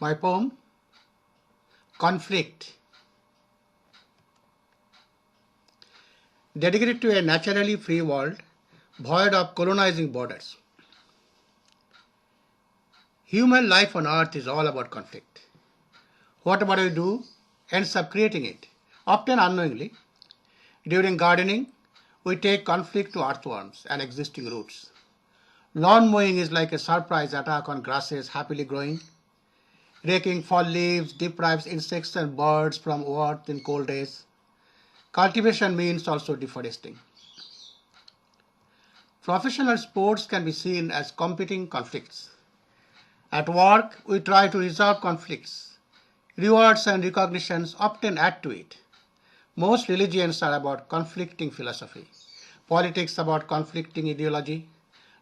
My poem, Conflict, dedicated to a naturally free world, void of colonizing borders. Human life on earth is all about conflict. Whatever we do ends up creating it, often unknowingly. During gardening, we take conflict to earthworms and existing roots. Lawn mowing is like a surprise attack on grasses happily growing. Raking fall leaves deprives insects and birds from earth in cold days. Cultivation means also deforesting. Professional sports can be seen as competing conflicts. At work, we try to resolve conflicts. Rewards and recognitions often add to it. Most religions are about conflicting philosophy. Politics about conflicting ideology.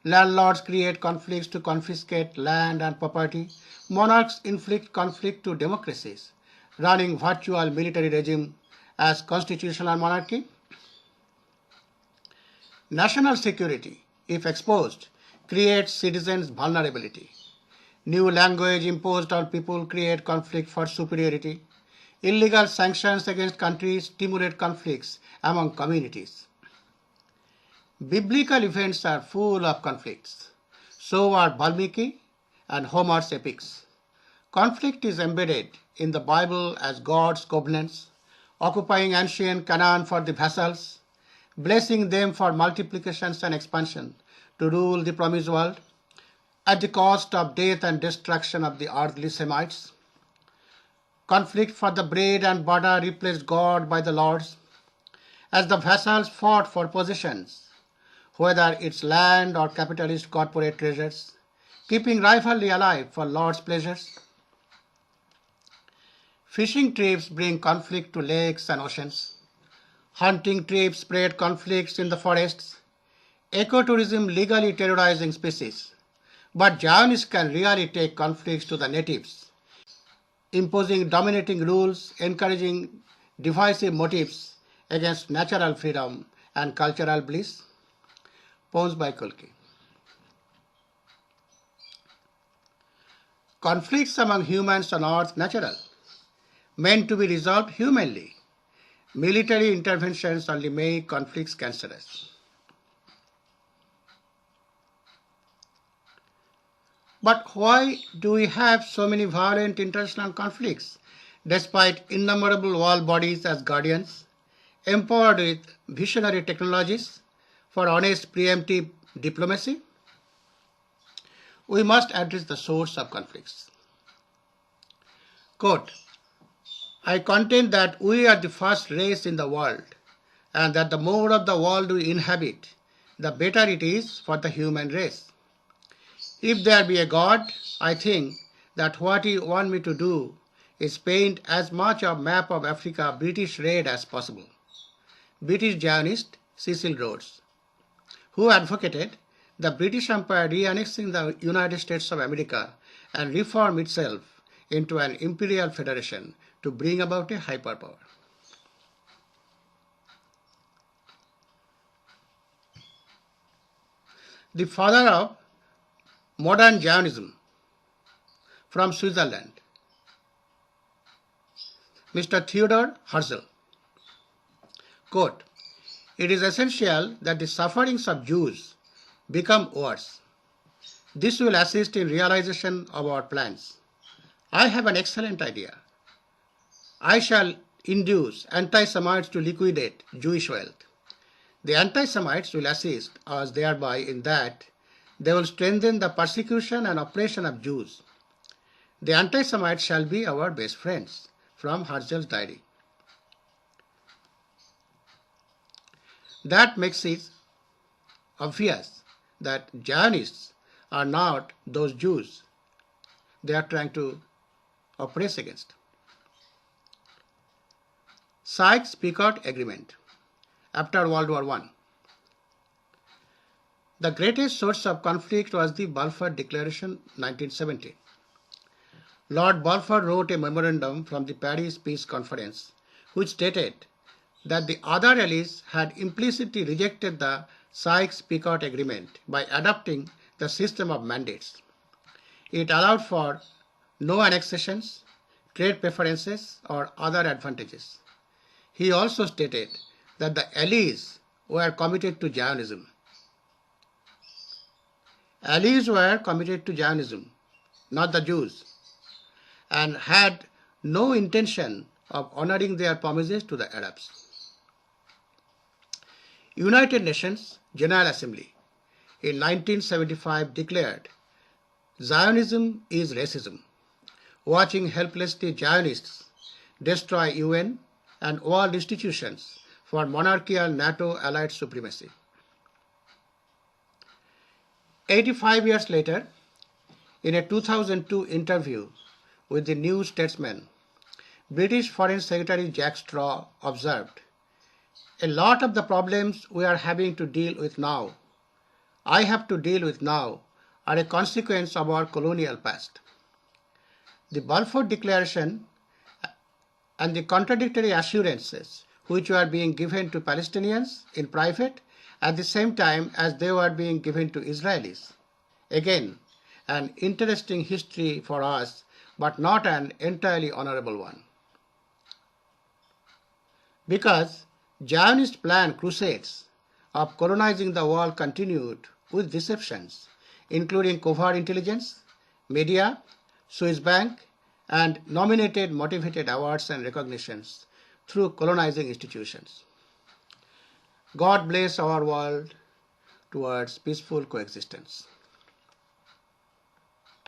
Landlords create conflicts to confiscate land and property. Monarchs inflict conflict to democracies, running virtual military regime as constitutional monarchy. National security, if exposed, creates citizens' vulnerability. New language imposed on people create conflict for superiority. Illegal sanctions against countries stimulate conflicts among communities. Biblical events are full of conflicts. So are Valmiki and Homer's epics. Conflict is embedded in the Bible as God's covenants, occupying ancient Canaan for the vassals, blessing them for multiplications and expansion to rule the promised world, at the cost of death and destruction of the earthly Semites. Conflict for the bread and butter replaced God by the lords, as the vassals fought for possessions, whether it's land or capitalist corporate treasures, keeping rivalry alive for lords' pleasures. Fishing trips bring conflict to lakes and oceans. Hunting trips spread conflicts in the forests. Ecotourism legally terrorizing species. But Zionists can really take conflicts to the natives, imposing dominating rules, encouraging divisive motives against natural freedom and cultural bliss. Poems by Kulki. Conflicts among humans on earth natural, meant to be resolved humanly. Military interventions only make conflicts cancerous. But why do we have so many violent international conflicts, despite innumerable world bodies as guardians, empowered with visionary technologies for honest preemptive diplomacy? We must address the source of conflicts. Quote, I contend that we are the first race in the world, and that the more of the world we inhabit, the better it is for the human race. If there be a God, I think that what you want me to do is paint as much a map of Africa British red as possible. British Zionist Cecil Rhodes, who advocated the British Empire re-annexing the United States of America and reform itself into an imperial federation to bring about a hyperpower. The father of modern Zionism from Switzerland, Mr. Theodor Herzl. Quote, it is essential that the sufferings of Jews become worse. This will assist in realization of our plans. I have an excellent idea. I shall induce anti-Semites to liquidate Jewish wealth. The anti-Semites will assist us thereby in that they will strengthen the persecution and oppression of Jews. The anti-Semites shall be our best friends. From Herzl's diary. That makes it obvious that Zionists are not those Jews they are trying to oppress against. Sykes-Picot Agreement after World War I. The greatest source of conflict was the Balfour Declaration 1970. Lord Balfour wrote a memorandum from the Paris Peace Conference which stated that the other allies had implicitly rejected the Sykes-Picot Agreement by adopting the system of mandates. It allowed for no annexations, trade preferences, or other advantages. He also stated that the allies were committed to Zionism. Allies were committed to Zionism, not the Jews, and had no intention of honoring their promises to the Arabs. United Nations General Assembly in 1975 declared Zionism is racism, watching helplessly Zionists destroy UN and world institutions for monarchical NATO allied supremacy. 85 years later, in a 2002 interview with the New Statesman, British Foreign Secretary Jack Straw observed, "A lot of the problems we are having to deal with now, I have to deal with now, are a consequence of our colonial past." The Balfour Declaration and the contradictory assurances which were being given to Palestinians in private at the same time as they were being given to Israelis. Again, an interesting history for us, but not an entirely honorable one. Because Zionist planned crusades of colonizing the world continued with deceptions, including covert intelligence, media, Swiss bank, and nominated motivated awards and recognitions through colonizing institutions. God bless our world towards peaceful coexistence.